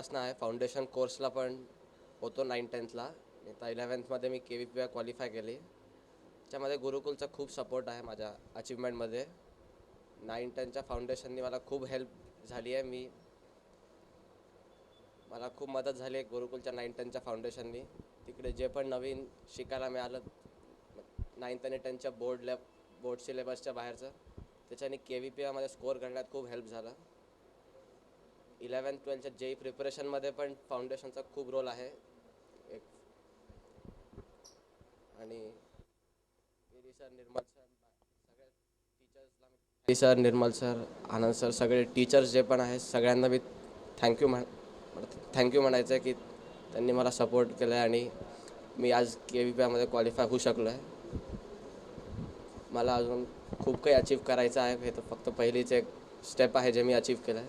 पासून आहे. फाउंडेशन कोर्सला पण होतो 9-10ला. आता 11th मध्ये मी KVPY क्वालिफाय केली. त्याच्यामध्ये गुरुकुलचा खूप सपोर्ट आहे माझ्या अचिव्हमेंटमध्ये. 9-10च्या फाउंडेशननी मला खूप हेल्प झाली आहे. मला खूप मदत झाली आहे गुरुकुलच्या 9-10च्या फाउंडेशननी. तिकडे जे पण नवीन शिकायला मिळालं 9th आणि 10च्या बोर्ड सिलेबसच्या बाहेरचं, त्याच्याने KVPYमध्ये स्कोअर करण्यात खूप हेल्प झाला. 11th-12च्या JEE प्रिपरेशनमध्ये पण फाउंडेशनचा खूप रोल आहे. आणि निर्मल सर, आनंद सर, सगळे टीचर्स जे पण आहेत सगळ्यांना मी थँक्यू म्हणायचं आहे की त्यांनी मला सपोर्ट केलं आहे आणि मी आज KVPYमध्ये क्वालिफाय होऊ शकलो आहे. मला अजून खूप काही अचीव करायचं आहे. हे तर फक्त पहिलीच एक स्टेप आहे जे मी अचीव केलं आहे.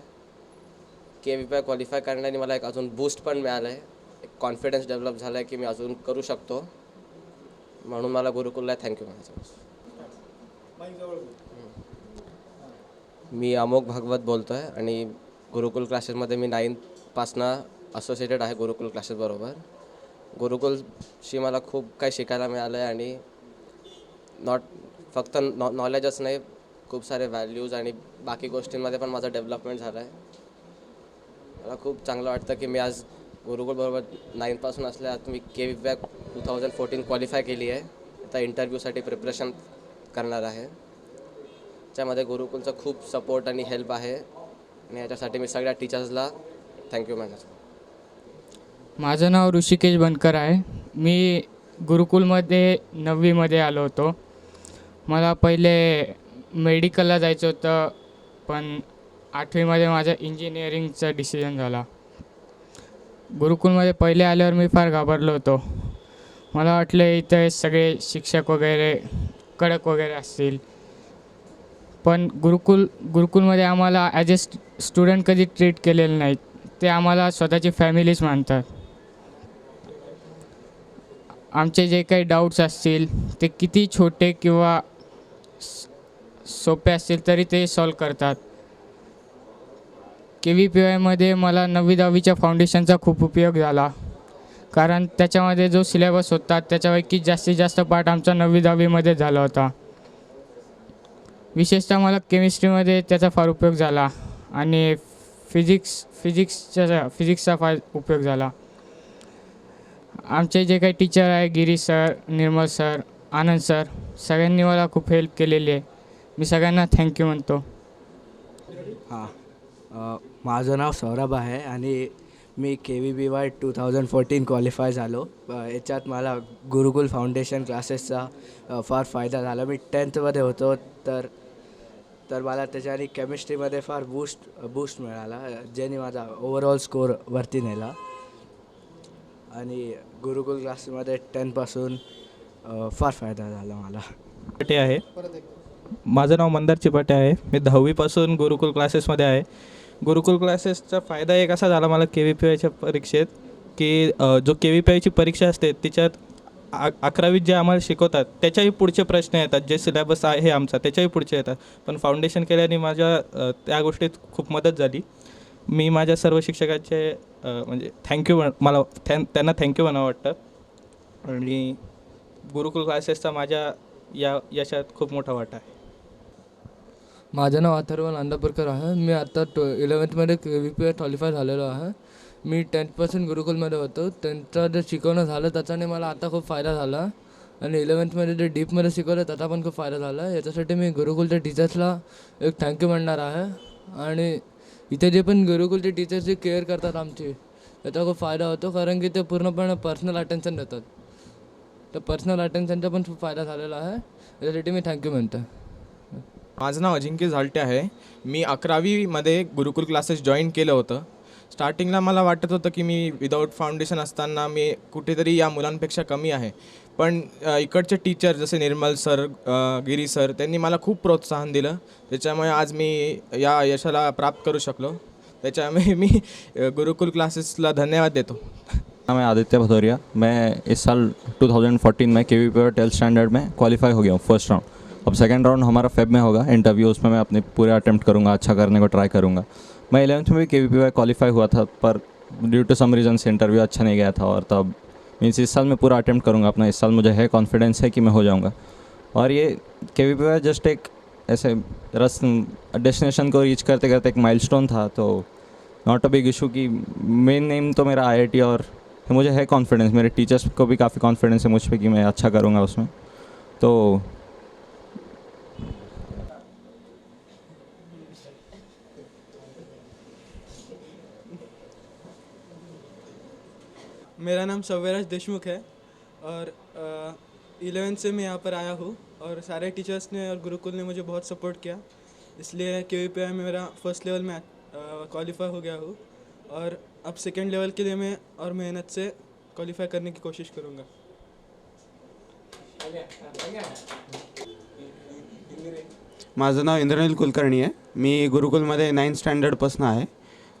KVPY क्वालिफाय करण्याने मला एक अजून बूस्ट पण मिळालं आहे. एक कॉन्फिडन्स डेव्हलप झाला आहे की मी अजून करू शकतो. म्हणून मला गुरुकुलला थँक्यू म्हणायचं. मी अमोघ भागवत बोलतो आहे आणि गुरुकुल क्लासेसमध्ये मी 9thपासनं असोसिएटेड आहे गुरुकुल क्लासेसबरोबर. गुरुकुलशी मला खूप काही शिकायला मिळालं आहे आणि फक्त नॉलेजच नाही, खूप सारे व्हॅल्यूज आणि बाकी गोष्टींमध्ये पण माझं डेव्हलपमेंट झालं आहे. मला खूप चांगलं वाटतं की मी आज गुरुकुलबरोबर 9thपासून असल्यास मी KVPY 2014 क्वालिफाय केली आहे. आता इंटरव्ह्यूसाठी प्रिपरेशन करणार आहे. त्यामध्ये गुरुकुलचं खूप सपोर्ट आणि हेल्प आहे आणि याच्यासाठी मी सगळ्या टीचर्सला थँक्यू म्हणायचं. माझं नाव ऋषिकेश बनकर आहे. मी गुरुकुलमध्ये 9वीमध्ये आलो होतो. मला पहिले मेडिकलला जायचं होतं, पण 8वीमध्ये माझं इंजिनिअरिंगचा डिसिजन झाला. गुरुकुलमध्ये पहिले आल्यावर मी फार घाबरलो होतो. मला वाटलं इथे सगळे शिक्षक वगैरे कडक वगैरे असतील, पण गुरुकुलमध्ये आम्हाला ॲज ए स्टुडंट कधी ट्रीट केलेलं नाही. ते आम्हाला स्वतःची फॅमिलीच मानतात. आमचे जे काही डाऊट्स असतील ते किती छोटे किंवा सोपे असतील तरी ते सॉल्व करतात. KVPYमध्ये मला 9वी-10वीच्या फाउंडेशनचा खूप उपयोग झाला, कारण त्याच्यामध्ये जो सिलेबस होता त्याच्यापैकी जास्तीत जास्त पार्ट आमचा 9वी-10वीमध्ये झाला होता. विशेषतः मला केमिस्ट्रीमध्ये त्याचा फार उपयोग झाला आणि फिजिक्सचा फार उपयोग झाला. आमचे जे काही टीचर आहे, गिरीश सर, निर्मल सर, आनंद सर, सगळ्यांनी मला खूप हेल्प केलेली आहे. मी सगळ्यांना थँक्यू म्हणतो. माझं नाव सौरभ आहे आणि मी KVPY 2014 क्वालिफाय झालो. याच्यात मला गुरुकुल फाउंडेशन क्लासेसचा फार फायदा झाला. मी 10thमध्ये होतो तर मला त्याच्याने केमिस्ट्रीमध्ये फार बूस्ट मिळाला, ज्याने माझा ओव्हरऑल स्कोअर वरती नेला. आणि गुरुकुल क्लासमध्ये 10पासून फार फायदा झाला मला. चिपाटे आहे. माझं नाव मंदार चिपाटे आहे. मी 10वीपासून गुरुकुल क्लासेसमध्ये आहे. गुरुकुल क्लासेसचा फायदा एक असा झाला मला KVPYच्या परीक्षेत की जो KVPYची परीक्षा असते त्याच्यात 11वीत जे आम्हाला शिकवतात त्याच्याही पुढचे प्रश्न येतात. जे सिलेबस आहे आमचा त्याच्याही पुढचे येतात. पण फाउंडेशन केल्याने माझ्या त्या गोष्टीत खूप मदत झाली. मी माझ्या सर्व शिक्षकांचे म्हणजे त्यांना थँक्यू म्हणावं वाटतं. आणि गुरुकुल क्लासेसचा माझ्या या यशात खूप मोठा वाटा आहे. माझं नाव अथर्व नांदापूरकर आहे. मी आता 11thमध्ये KVPY क्वालिफाय झालेलो आहे. मी 10thपासून गुरुकुलमध्ये होतो. त्यांचं जे शिकवणं झालं त्याच्याने मला आता खूप फायदा झाला आणि 11thमध्ये जे डीपमध्ये शिकवलं त्याचा पण खूप फायदा झाला. याच्यासाठी मी गुरुकुलच्या टीचर्सला एक थँक्यू म्हणणार आहे. आणि इथे जे पण गुरुकुलचे टीचर्स जे केअर करतात आमची, त्याचा खूप फायदा होतो, कारण की ते पूर्णपणे पर्सनल अटेन्शन देतात. तर पर्सनल अटेन्शनचा पण खूप फायदा झालेला आहे. याच्यासाठी मी थँक्यू म्हणतो. माझं नाव अजिंक्य झालटे आहे. मी 11वीमध्ये गुरुकुल क्लासेस जॉईन केलं होतं. स्टार्टिंगला मला वाटत होतं की मी विदाऊट फाउंडेशन असताना मी कुठेतरी या मुलांपेक्षा कमी आहे. पण इकडचे टीचर जसे निर्मल सर, गिरी सर, त्यांनी मला खूप प्रोत्साहन दिलं. त्याच्यामुळे आज मी या यशाला प्राप्त करू शकलो. त्याच्यामुळे मी गुरुकुल क्लासेसला धन्यवाद देतो. मैं आदित्य भदौरिया। मैं इस साल 2014 में KVPY 12th स्टैंडर्ड में क्वालिफाई हो गया हूँ फर्स्ट राउंड। अब सेकंड राउंड हमारा फेब में होगा इंटरव्यू, उसमें मैं अपने पूरे अटेम्प्ट करूँगा, अच्छा करने को ट्राई करूँगा। मैं 11th में भी KVPY क्वालिफाई हुआ था, पर ड्यू टू सम रीज़न से इंटरव्यू अच्छा नहीं गया था, और तब मीन्स इस साल मैं पूरा अटेम्प्ट करूँगा अपना। इस साल मुझे है कॉन्फिडेंस है कि मैं हो जाऊँगा। और ये KVPY जस्ट एक ऐसे डेस्टिनेशन को रीच करते करते एक माइलस्टोन था, तो नॉट अ बिग इशू की मेन नेम तो मेरा IIT, और मुझे है कॉन्फिडेंस, मेरे टीचर्स को भी काफ़ी कॉन्फिडेंस है मुझ पर कि मैं अच्छा करूँगा उसमें। तो मेरा नाम सव्यराज देशमुख है और 11th से मैं यहाँ पर आया हूँ और सारे टीचर्स ने और गुरुकुल ने मुझे बहुत सपोर्ट किया, इसलिए KVPY में मेरा फर्स्ट लेवल में क्वालिफाई हो गया हूँ और अब सेकंड लेवल के लिए मैं और मेहनत से क्वालिफाई करने की कोशिश करूँगा। माझं नाव इंद्रनील कुलकर्णी आहे। मी गुरुकुलमध्ये 9th स्टँडर्डपासून आहे।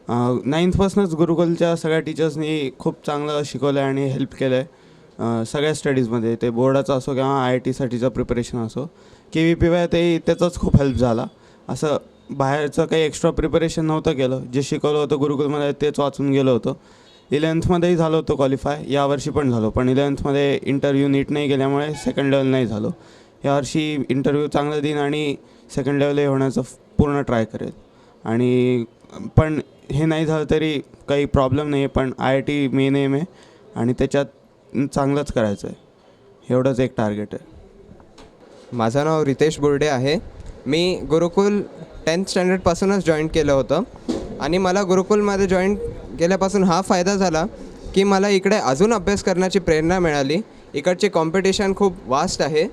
9thपासूनच गुरुकुलच्या सगळ्या टीचर्सनी खूप चांगलं शिकवलं आहे आणि हेल्प केलं आहे सगळ्या स्टडीजमध्ये, ते बोर्डाचं असो किंवा IIT-साठीचं प्रिपरेशन असो। KVPY ते त्याचाच खूप हेल्प झाला। असं बाहेरचं काही एक्स्ट्रा प्रिपरेशन नव्हतं केलं, जे शिकवलं होतं गुरुकुलमध्ये तेच वाचून गेलो होतो। 11thमध्येही झालो होतो क्वालिफाय, यावर्षी पण झालो, पण 11thमध्ये इंटरव्ह्यू नीट नाही गेल्यामुळे सेकंड लेवल नाही झालो। यावर्षी इंटरव्ह्यू चांगला देईन आणि सेकंड लेवलही होण्याचा पूर्ण ट्राय करेल। आणि पण हे नाही झालं तरी काही प्रॉब्लेम नाही आहे, पण IIT मेन एम आहे आणि त्याच्यात चांगलंच करायचं आहे, एवढंच एक टार्गेट आहे। माझं नाव रितेश बोर्डे आहे। मी गुरुकुल 10th स्टँडर्डपासूनच जॉईन केलं होतं आणि मला गुरुकुलमध्ये जॉईन केल्यापासून हा फायदा झाला की मला इकडे अजून अभ्यास करण्याची प्रेरणा मिळाली। इकडचे कॉम्पिटिशन खूप वास्ट आहे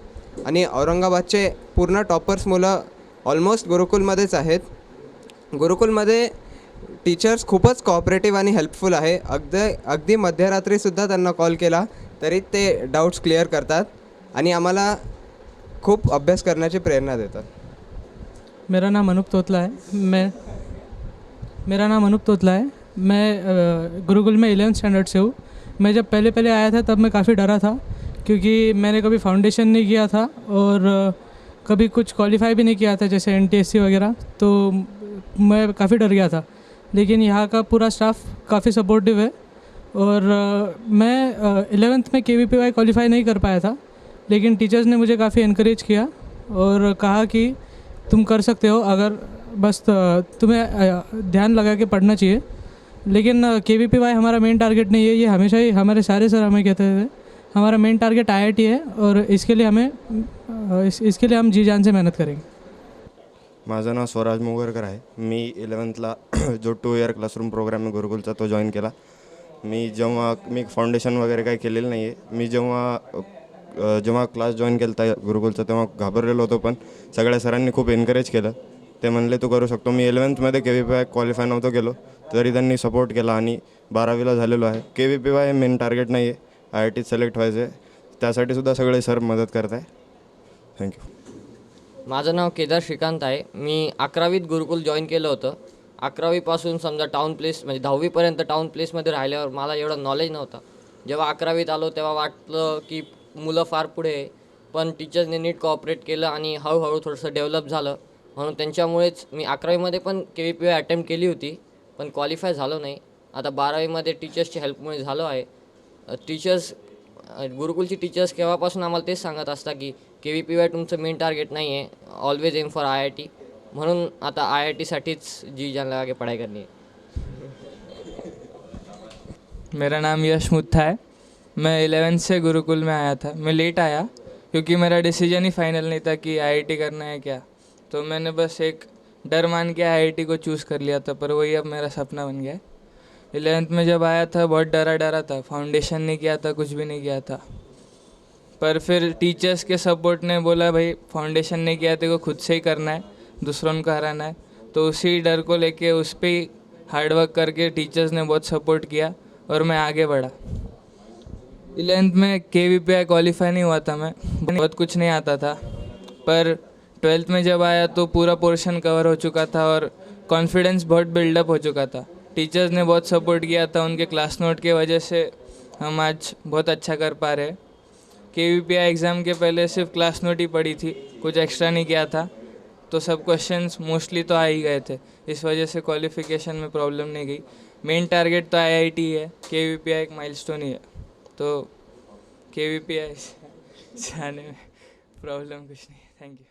आणि औरंगाबादचे पूर्ण टॉपर्स मुलं ऑलमोस्ट गुरुकुलमध्येच आहेत। गुरुकुलमध्ये टीचर्स खूपच कोऑपरेटिव्ह आणि हेल्पफुल आहे। अगदी मध्यरात्रीसुद्धा त्यांना कॉल केला तरी ते डाऊट्स क्लिअर करतात आणि आम्हाला खूप अभ्यास करण्याची प्रेरणा देतात। मेरा नाम अनूप तोतला है। मैं गुरुकुल में 11th स्टैंडर्ड से हूँ। मैं जब पहले आया था तब मैं काफ़ी डरा था, क्योंकि मैंने कभी फाउंडेशन नहीं किया था और कभी कुछ क्वालिफाई भी नहीं किया था जैसे NTSC वगैरह, तो मैं काफ़ी डर गया था। लेकिन यहाँ का पूरा स्टाफ काफ़ी सपोर्टिव है और मैं 11th में KVPY क्वालिफाई नहीं कर पाया था, लेकिन टीचर्स ने मुझे काफ़ी इनकरेज किया और कहा कि तुम कर सकते हो, अगर बस तुम्हें ध्यान लगा के पढ़ना चाहिए। लेकिन KVPY हमारा मेन टारगेट नहीं है, ये हमेशा ही हमारे सारे सर हमें कहते थे हमारा मेन टारगेट IIT है और इसके लिए हम जी जान से मेहनत करेंगे। माझं नाव स्वराज मोगरकर आहे। मी 11thला जो 2 year क्लासरूम प्रोग्राम आहे गुरुकुलचा तो जॉईन केला। मी फाउंडेशन वगैरे काही केलेलं नाही आहे। मी जेव्हा क्लास जॉईन केला होता गुरुकुलचा तेव्हा घाबरलेलो होतो, पण सगळ्या सरांनी खूप एनकरेज केलं। ते म्हणले तू करू शकतो। मी 11thमध्ये KVPY क्वालिफाय नव्हतो केलो तरी त्यांनी सपोर्ट केला आणि 12वीला झालेलो आहे। KVPY मेन टार्गेट नाही आहे, IIT सिलेक्ट व्हायचं आहे, त्यासाठी सुद्धा सगळे सर मदत करत आहे। थँक्यू। माझं नाव केदार श्रीकांत आहे। मी 11वीत गुरुकुल जॉईन केलं होतं। 11वीपासून समजा टाउन प्लेस म्हणजे 10वीपर्यंत टाउन प्लेसमध्ये राहिल्यावर मला एवढं नॉलेज नव्हतं। जेव्हा 11वीत आलो तेव्हा वाटलं की मुलं फार पुढे आहे, पण टीचर्सने नीट कोऑपरेट केलं आणि हळूहळू थोडंसं डेव्हलप झालं, म्हणून त्यांच्यामुळेच मी 11वीमध्ये पण KVPY अटेम्प्ट केली होती पण क्वालिफाय झालो नाही। आता 12वीमध्ये टीचर्सच्या हेल्पमुळे झालो आहे। गुरुकुलची टीचर्स केव्हापासून आम्हाला तेच सांगत असतात की KVPY तुमचं मेन टार्गेट नाही आहे, ऑलवेज एम फॉर IIT, म्हणून आता IIT-साठीच जी जान लगा के पढ़ाई करनी है। मेरा नाम यश मुत्था है। मैं 11th से गुरुकुल में आया था। मैं लेट आया क्योंकि मेरा डिसीजन ही फाइनल नहीं था कि IIT करना है क्या, तो मैंने बस एक डर मान के IIT को चूज़ कर लिया था, पर वही अब मेरा सपना बन गया है। 11th में जब आया था बहुत डरा था, फाउंडेशन नहीं किया था, कुछ भी नहीं किया था, पर फिर टीचर्स के सपोर्ट ने बोला भाई फाउंडेशन नहीं किया तेरे को खुद से ही करना है, दूसरों को हराना है, तो उसी डर को लेके उस पर ही हार्डवर्क करके टीचर्स ने बहुत सपोर्ट किया और मैं आगे बढ़ा। 11th में KVPY क्वालिफाई नहीं हुआ था, मैं बहुत कुछ नहीं आता था, पर 12th में जब आया तो पूरा पोर्शन कवर हो चुका था और कॉन्फिडेंस बहुत बिल्डअप हो चुका था। टीचर्स ने बहुत सपोर्ट किया था, उनके क्लास नोट के वजह से हम आज बहुत अच्छा कर पा रहे। KVPY एग्ज़ाम के पहले सिर्फ क्लास नोट ही पढ़ी थी, कुछ एक्स्ट्रा नहीं किया था, तो सब क्वेश्चंस मोस्टली तो आ ही गए थे, इस वजह से क्वालिफ़िकेशन में प्रॉब्लम नहीं गई। मेन टारगेट तो IIT है, KVPI एक माइलस्टोन ही है, तो KVPI जाने में प्रॉब्लम कुछ नहीं। Thank you.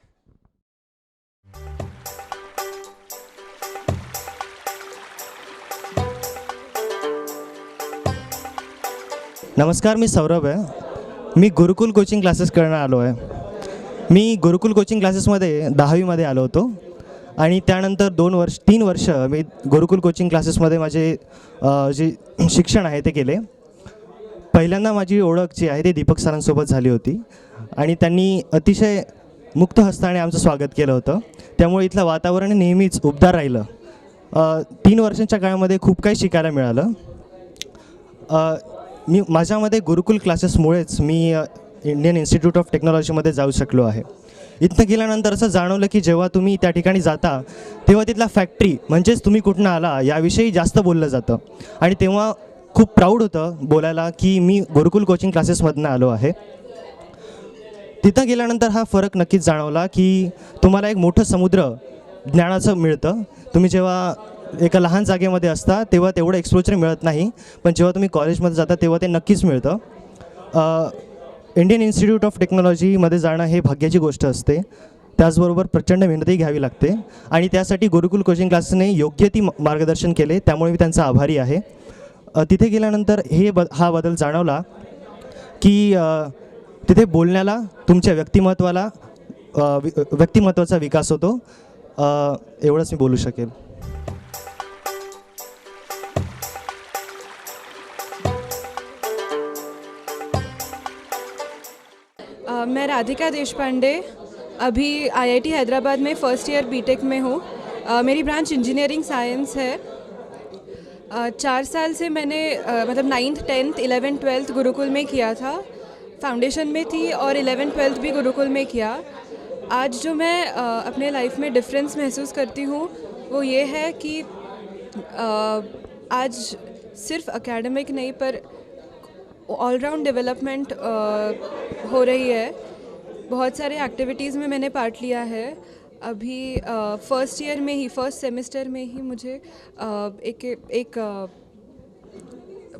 नमस्कार, मी सौरभ आहे। मी गुरुकुल कोचिंग क्लासेस करण्यात आलो आहे। मी गुरुकुल कोचिंग क्लासेसमध्ये 10वीमध्ये आलो होतो आणि त्यानंतर 3 वर्ष मी गुरुकुल कोचिंग क्लासेसमध्ये माझे जे शिक्षण आहे ते केले। पहिल्यांदा माझी ओळख जी आहे ती दीपक सरांसोबत झाली होती आणि त्यांनी अतिशय मुक्त हस्ताने आमचं स्वागत केलं होतं, त्यामुळे इथलं वातावरण नेहमीच उबदार राहिलं। 3 वर्षांच्या काळामध्ये खूप काही शिकायला मिळालं। माझ्यामध्ये गुरुकुल क्लासेसमुळेच मी इंडियन इन्स्टिट्यूट ऑफ टेक्नॉलॉजीमध्ये जाऊ शकलो आहे। इथं गेल्यानंतर असं जाणवलं की जेव्हा तुम्ही त्या ठिकाणी जाता तेव्हा तिथला फॅक्टरी म्हणजेच तुम्ही कुठनं आला याविषयी जास्त बोललं जातं आणि तेव्हा खूप प्राऊड होतं बोलायला की मी गुरुकुल कोचिंग क्लासेसमधनं आलो आहे। तिथं गेल्यानंतर हा फरक नक्कीच जाणवला की तुम्हाला एक मोठं समुद्र ज्ञानाचं मिळतं। तुम्ही जेव्हा एका लहान जागेमध्ये असता तेव्हा तेवढं एक्सपोजर मिळत नाही, पण जेव्हा तुम्ही कॉलेजमध्ये जाता तेव्हा ते नक्कीच मिळतं। इंडियन इन्स्टिट्यूट ऑफ टेक्नॉलॉजीमध्ये जाणं हे भाग्याची गोष्ट असते, त्याचबरोबर प्रचंड मेहनतही घ्यावी लागते आणि त्यासाठी गुरुकुल कोचिंग क्लासने योग्य ती मार्गदर्शन केले, त्यामुळे मी त्यांचा आभारी आहे। तिथे गेल्यानंतर हा बदल जाणवला की तिथे बोलण्याला तुमच्या व्यक्तिमत्वाचा विकास होतो। एवढंच मी बोलू शकेल। मैं राधिका देशपांडे अभी IIT हैदराबाद में फ़र्स्ट ईयर बीटेक में हूँ। मेरी ब्रांच इंजीनियरिंग साइंस है। 4 साल से मैंने मतलब 9th 10th 11th 12th गुरुकुल में किया था, फाउंडेशन में थी और 11th 12th भी गुरुकुल में किया। आज जो मैं अपने लाइफ में डिफरेंस महसूस करती हूँ वो ये है कि आज सिर्फ एकेडमिक नहीं पर ऑलराउंड डेवलपमेंट हो रही है। बहुत सारे एक्टिविटीज़ में मैंने पार्ट लिया है। अभी फर्स्ट ईयर में ही फर्स्ट सेमेस्टर में ही मुझे एक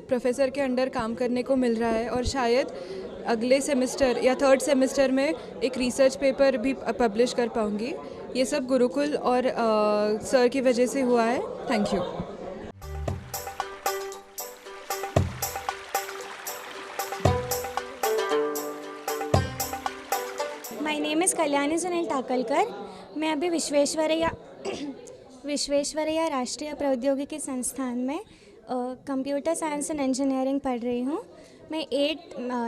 प्रोफेसर के अंडर काम करने को मिल रहा है और शायद अगले सेमेस्टर या 3rd सेमेस्टर में एक रिसर्च पेपर भी पब्लिश कर पाऊँगी। ये सब गुरुकुल और सर की वजह से हुआ है। Thank you. My name is Kalyani Sunil Takalkar. मैं अभी विश्वेश्वरैया राष्ट्रीय प्रौद्योगिकी संस्थान में कंप्यूटर साइंस एंड इंजीनियरिंग पढ़ रही हूँ। मैं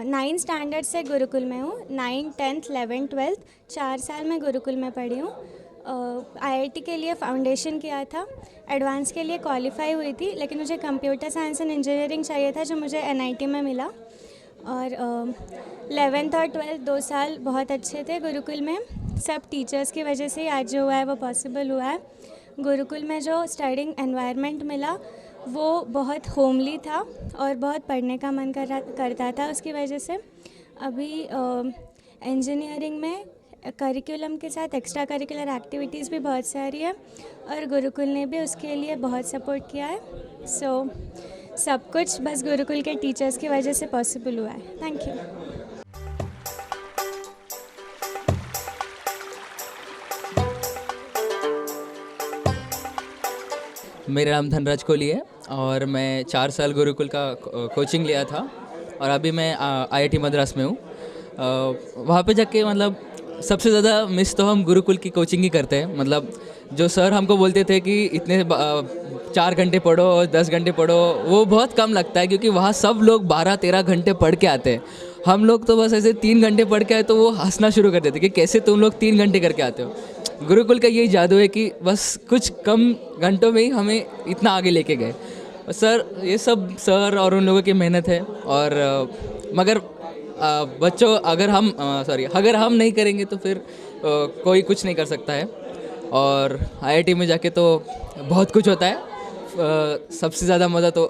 9 स्टैंडर्ड से गुरुकुल में हूँ। 9th 10th 11th 12th 4 साल में गुरुकुल में पढ़ी हूँ। IIT के लिए फाउंडेशन किया था, एडवांस के लिए क्वालिफाई हुई थी, लेकिन मुझे कंप्यूटर साइंस एंड इंजीनियरिंग चाहिए था जो मुझे NIT में मिला। और 11th और 12th 2 साल बहुत अच्छे थे गुरुकुल में। सब टीचर्स की वजह से आज जो हुआ है वो पॉसिबल हुआ है। गुरुकुल में जो स्टडिंग एनवायरनमेंट मिला वो बहुत होमली था और बहुत पढ़ने का मन करता था। उसकी वजह से अभी इंजीनियरिंग में करिकुलम के साथ एक्स्ट्रा करिकुलर एक्टिविटीज़ भी बहुत सारी है और गुरुकुल ने भी उसके लिए बहुत सपोर्ट किया है। सब कुछ बस गुरुकुल के टीचर्स की वजह से पॉसिबल हुआ है। Thank you. मेरा नाम धनराज कोहली है और मैं 4 साल गुरुकुल का कोचिंग लिया था और अभी मैं IIT मद्रास में हूँ। वहाँ पे जाके मतलब सबसे ज़्यादा मिस तो हम गुरुकुल की कोचिंग ही करते हैं। मतलब जो सर हमको बोलते थे कि इतने 4 घंटे पढ़ो और 10 घंटे पढ़ो, वो बहुत कम लगता है क्योंकि वहाँ सब लोग 12-13 घंटे पढ़ के आते हैं। हम लोग तो बस ऐसे 3 घंटे पढ़ के आए तो वो हंसना शुरू कर देते कि कैसे तुम लोग 3 घंटे करके आते हो। गुरुकुल का यही जादू है कि बस कुछ कम घंटों में ही हमें इतना आगे लेके गए। सर ये सब सर और उन लोगों की मेहनत है और मगर बच्चों अगर हम नहीं करेंगे तो फिर कोई कुछ नहीं कर सकता है। और IIT में जाके तो बहुत कुछ होता है। सबसे ज़्यादा मज़ा तो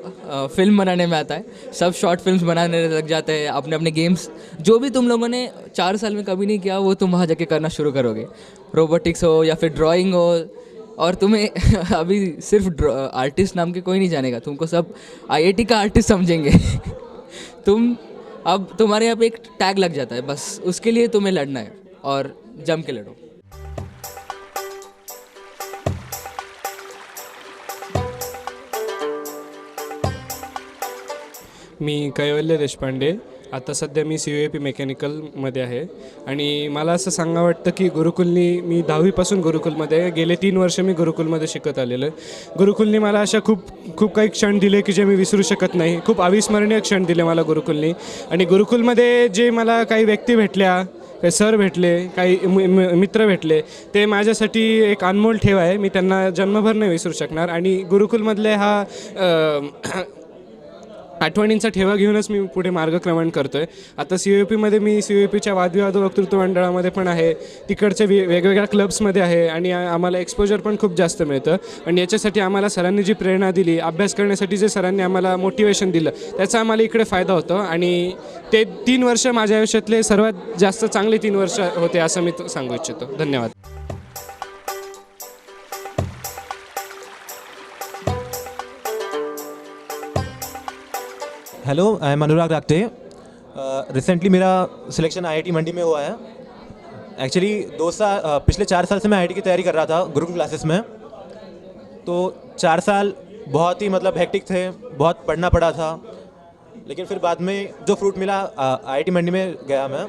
फिल्म बनाने में आता है। सब शॉर्ट फिल्म्स बनाने लग जाते हैं। अपने अपने गेम्स जो भी तुम लोगों ने 4 साल में कभी नहीं किया वो तुम वहाँ जाके करना शुरू करोगे। रोबोटिक्स हो या फिर ड्राइंग हो और तुम्हें अभी सिर्फ आर्टिस्ट नाम के कोई नहीं जानेगा, तुमको सब आईआईटी का आर्टिस्ट समझेंगे। अब तुम्हारे यहाँ पे एक टैग लग जाता है, बस उसके लिए तुम्हें लड़ना है और जम के लड़ो। मी कैवल्य देशपांडे, आता सध्या मी CUAP मेकॅनिकलमध्ये आहे आणि मला असं सांगा वाटतं की गुरुकुलनी, मी 10वीपासून गुरुकुलमध्ये, गेले 3 वर्ष मी गुरुकुलमध्ये शिकत आलेलो आहे. गुरुकुलनी मला अशा खूप काही क्षण दिले की जे मी विसरू शकत नाही. खूप अविस्मरणीय क्षण दिले मला गुरुकुलनी. आणि गुरुकुलमध्ये जे मला काही व्यक्ती भेटल्या, काही सर भेटले, काही मित्र भेटले, ते माझ्यासाठी एक अनमोल ठेव आहे. मी त्यांना जन्मभर नाही विसरू शकणार. आणि गुरुकुलमधले हा आठवणींचा ठेवा घेऊनच मी पुढे मार्गक्रमण करतो आहे. आता CUAPमध्ये मी CUAPच्या वादविवाद वक्तृत्व मंडळामध्ये पण आहे, तिकडच्या वेगवेगळ्या क्लब्समध्ये आहे आणि आम्हाला एक्सपोजर पण खूप जास्त मिळतं. आणि याच्यासाठी आम्हाला सरांनी जी प्रेरणा दिली, अभ्यास करण्यासाठी जे सरांनी आम्हाला मोटिवेशन दिलं, त्याचा आम्हाला इकडे फायदा होतो. आणि ते 3 वर्ष माझ्या आयुष्यातले सर्वात जास्त चांगले 3 वर्ष होते असं मी सांगू इच्छितो. धन्यवाद. Hello, I am Anurag Ragte. Recently मेरा सिलेक्शन IIT मंडी में हुआ है. एक्चुअली पिछले 4 साल से मैं IIT की तैयारी कर रहा था गुरुकुल क्लासेस में. तो 4 साल बहुत ही मतलब हेक्टिक थे, बहुत पढ़ना पड़ा था. लेकिन फिर बाद में जो फ्रूट मिला, IIT मंडी में गया मैं,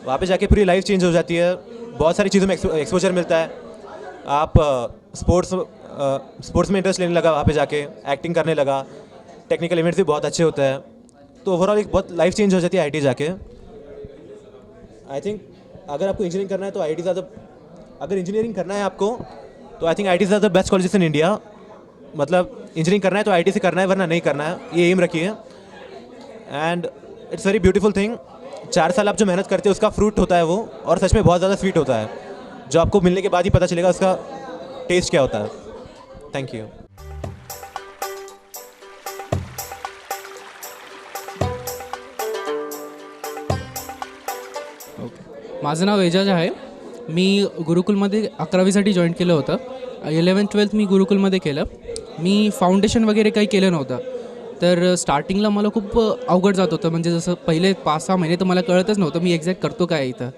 वहाँ पे जाके पूरी लाइफ चेंज हो जाती है. बहुत सारी चीज़ों में एक्सपोजर मिलता है. आप स्पोर्ट्स में इंटरेस्ट लेने लगा, वहाँ पे जाके एक्टिंग करने लगा. टेक्निकल इवेंट्स भी बहुत अच्छे होते हैं. तो ओवरऑल एक बहुत लाइफ चेंज हो जाती है IIT जाके. आई थिंक अगर आपको इंजीनियरिंग करना है तो IIT अगर इंजीनियरिंग करना है आपको तो I think IIT are the best colleges in India. मतलब इंजीनियरिंग करना है तो IIT से करना है, वरना नहीं करना है. ये एम रखिए. End it's very beautiful thing. 4 साल आप जो मेहनत करते हैं उसका फ्रूट होता है वो, और सच में बहुत ज़्यादा स्वीट होता है, जो आपको मिलने के बाद ही पता चलेगा उसका टेस्ट क्या होता है. Thank you. माझं नाव एजाज आहे. मी गुरुकुलमध्ये 11वीसाठी जॉईन केलं होतं. 11th-12th मी गुरुकुलमध्ये केलं. मी फाउंडेशन वगैरे काही केलं नव्हतं. तर स्टार्टिंगला मला खूप अवघड जात होतं. म्हणजे जसं पहिले 5-6 महिने तर मला कळतच नव्हतं मी एक्झॅक्ट करतो काय इथं.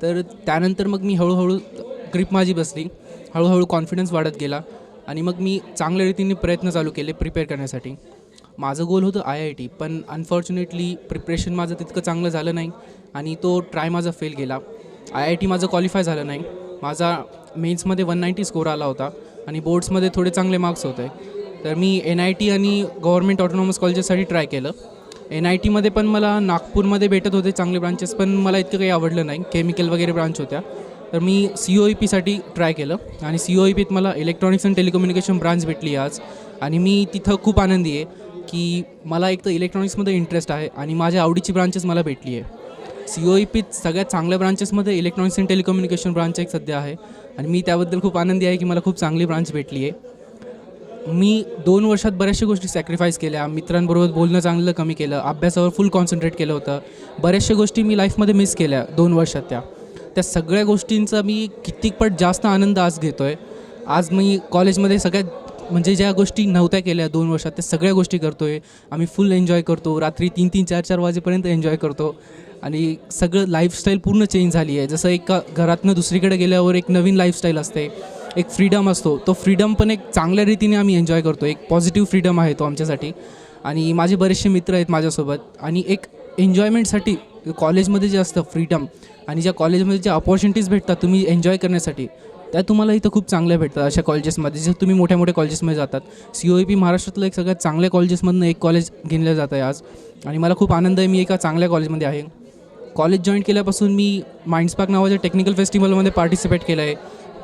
तर त्यानंतर मग मी हळूहळू ग्रिप माझी बसली, हळूहळू कॉन्फिडन्स वाढत गेला आणि मग मी चांगल्या रीतीने प्रयत्न चालू केले प्रिपेअर करण्यासाठी. माझं गोल होतं IIT, पण अनफॉर्च्युनेटली प्रिपरेशन माझं तितकं चांगलं झालं नाही आणि तो ट्राय माझा फेल गेला. IIT माझं क्वालिफाय झालं नाही. माझा मेन्समध्ये 190 स्कोर आला होता आणि बोर्ड्समध्ये थोडे चांगले मार्क्स होते. तर मी NIT आणि गव्हर्मेंट ऑटोनॉमस कॉलेजेससाठी ट्राय केलं. NITमध्ये पण मला नागपूरमध्ये भेटत होते चांगले ब्रांचेस, पण मला इतकं काही आवडलं नाही. केमिकल वगैरे ब्रांच होत्या. तर मी COEPसाठी ट्राय केलं आणि COEPत मला इलेक्ट्रॉनिक्स अँड टेलिकम्युनिकेशन ब्रांच भेटली आज. आणि मी तिथं खूप आनंदी आहे की मला एक तर इलेक्ट्रॉनिक्समध्ये इंटरेस्ट आहे आणि माझ्या आवडीची ब्रांचेस मला भेटली आहे. COEPत सगळ्यात चांगल्या ब्रांचेसमध्ये इलेक्ट्रॉनिक्स अँड टेलिकम्युनिकेशन ब्रांच एक सध्या आहे आणि मी त्याबद्दल खूप आनंदी आहे की मला खूप चांगली ब्रांच भेटली आहे. मी 2 वर्षात बऱ्याचशा गोष्टी सॅक्रिफाईस केल्या. मित्रांबरोबर बोलणं चांगलं कमी केलं, अभ्यासावर फुल कॉन्सन्ट्रेट केलं होतं. बऱ्याचशा गोष्टी मी लाईफमध्ये मिस केल्या 2 वर्षात. त्या सगळ्या गोष्टींचा मी कितीपट जास्त आनंद आज घेतो आहे. आज मी कॉलेजमध्ये सगळ्यात म्हणजे ज्या गोष्टी नव्हत्या केल्या 2 वर्षात त्या सगळ्या गोष्टी करतो आहे. आम्ही फुल एन्जॉय करतो. रात्री 3-3, 4-4 वाजेपर्यंत एन्जॉय करतो आणि सगळं लाईफस्टाईल पूर्ण चेंज झाली आहे. जसं एका घरातनं दुसरीकडे गेल्यावर एक नवीन लाईफस्टाईल असते, एक फ्रीडम असतो. तो फ्रीडम पण एक चांगल्या रीतीने आम्ही एन्जॉय करतो. एक पॉझिटिव्ह फ्रीडम आहे तो आमच्यासाठी. आणि माझे बरेचसे मित्र आहेत माझ्यासोबत आणि एक एन्जॉयमेंटसाठी कॉलेजमध्ये जे असतं फ्रीडम आणि ज्या कॉलेजमध्ये ज्या अपॉर्च्युनिटीज भेटतात तुम्ही एन्जॉय करण्यासाठी, त्या तुम्हाला इथं खूप चांगल्या भेटतात अशा कॉलेजेसमध्ये. जसं तुम्ही मोठ्या मोठ्या कॉलेजेसमध्ये जातात. COEP महाराष्ट्रातलं एक सगळ्यात चांगल्या कॉलेजेसमधनं एक कॉलेज घेतलं जातं आहे आज आणि मला खूप आनंद आहे मी एका चांगल्या कॉलेजमध्ये आहे. कॉलेज जॉईन केल्यापासून मी माइंडस्पार्क नावाच्या टेक्निकल फेस्टिवलमध्ये पार्टिसिपेट केलं आहे.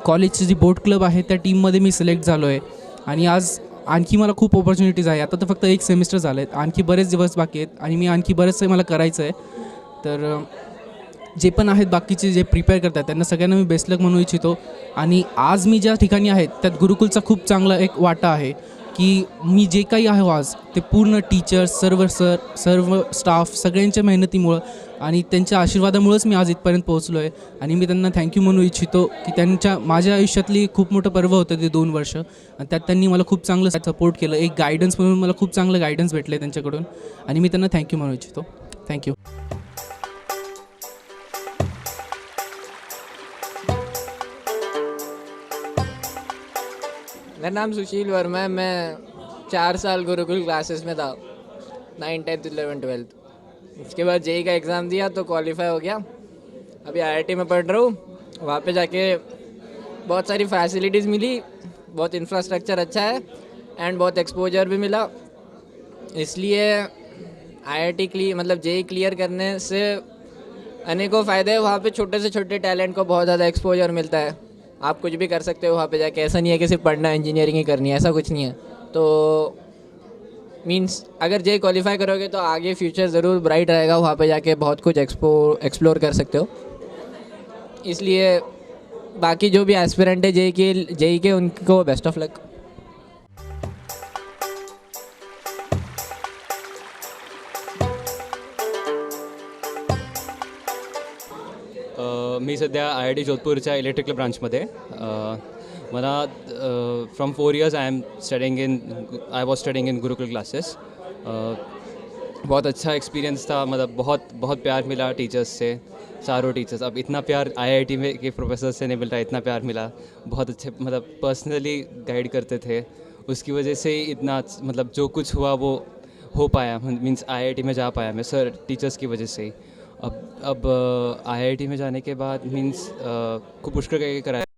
कॉलेजची जी बोट क्लब आहे त्या टीममध्ये मी सिलेक्ट झालो आहे आणि आज आणखी मला खूप ऑपॉर्च्युनिटीज आहे. आता तर फक्त 1 सेमिस्टर झाले आहेत, आणखी बरेच दिवस बाकी आहेत आणि मी आणखी बरेचसे मला करायचं आहे. तर जे पण आहेत बाकीचे जे प्रिपेअर करतात त्यांना सगळ्यांना मी बेस्ट लक म्हणू इच्छितो. आणि आज मी ज्या ठिकाणी आहेत त्यात गुरुकुलचा खूप चांगला एक वाटा आहे. की मी जे काही आहे आज ते पूर्ण टीचर्स सर्व स्टाफ सगळ्यांच्या मेहनतीमुळं आणि त्यांच्या आशीर्वादामुळंच मी आज इथपर्यंत पोहोचलो आहे. आणि मी त्यांना थँक्यू म्हणू इच्छितो की त्यांच्या माझ्या आयुष्यातली खूप मोठं पर्व होतं ते 2 वर्ष आणि त्यात त्यांनी मला खूप चांगलं सपोर्ट केलं. एक गायडन्स म्हणून मला खूप चांगलं गायडन्स भेटलं आहे त्यांच्याकडून आणि मी त्यांना थँक्यू म्हणू इच्छितो. थँक्यू. मेरा नाम सुशील वर्मा है. मैं 4 साल गुरुकुल क्लासेस में था, 9th 10th 11th 12th. उसके बाद जेई का एग्ज़ाम दिया तो क्वालिफाई हो गया. अभी आईआईटी में पढ़ रहा हूँ. वहाँ पे जाके बहुत सारी फैसिलिटीज़ मिली, बहुत इंफ्रास्ट्रक्चर अच्छा है एंड बहुत एक्सपोजर भी मिला. इसलिए आईआईटी मतलब जेई क्लियर करने से अनेकों फ़ायदे हैं. वहाँ पे छोटे से छोटे टैलेंट को बहुत ज़्यादा एक्सपोजर मिलता है. आप कुछ भी कर सकते हो वहाँ पे जाके. ऐसा नहीं है कि सिर्फ पढ़ना इंजीनियरिंग ही करनी है, ऐसा कुछ नहीं है. तो मींस अगर जे क्वालिफाई करोगे तो आगे फ्यूचर ज़रूर ब्राइट रहेगा. वहाँ पे जाके बहुत कुछ एक्सप्लोर कर सकते हो. इसलिए बाकी जो भी एस्पिरेंट है जेई के उनको बेस्ट ऑफ लक. मी सध्या IIT जोधपूरच्या इलेक्ट्रिकल ब्रांचमध्ये. मला from 4 years I was studying in Gurukul classes. बहुत अच्छा एक्सपीरियंस था. मतलब बहुत प्यार मिला टीचर्स से, चारों टीचर्स. अब इतना प्यार IIT में के प्रोफेसर से नहीं मिलता, इतना प्यार मिला. बहुत अच्छे मतलब पर्सनली गाइड करते थे. उसकी वजह से ही इतना मतलब जो कुछ हुआ वो हो पाया. मीन्स IIT में जा पाया मैं सर टीचर्स की वजह से ही. अब IIT में जाने के बाद मीन्स खूप पुष्कळ काही करायला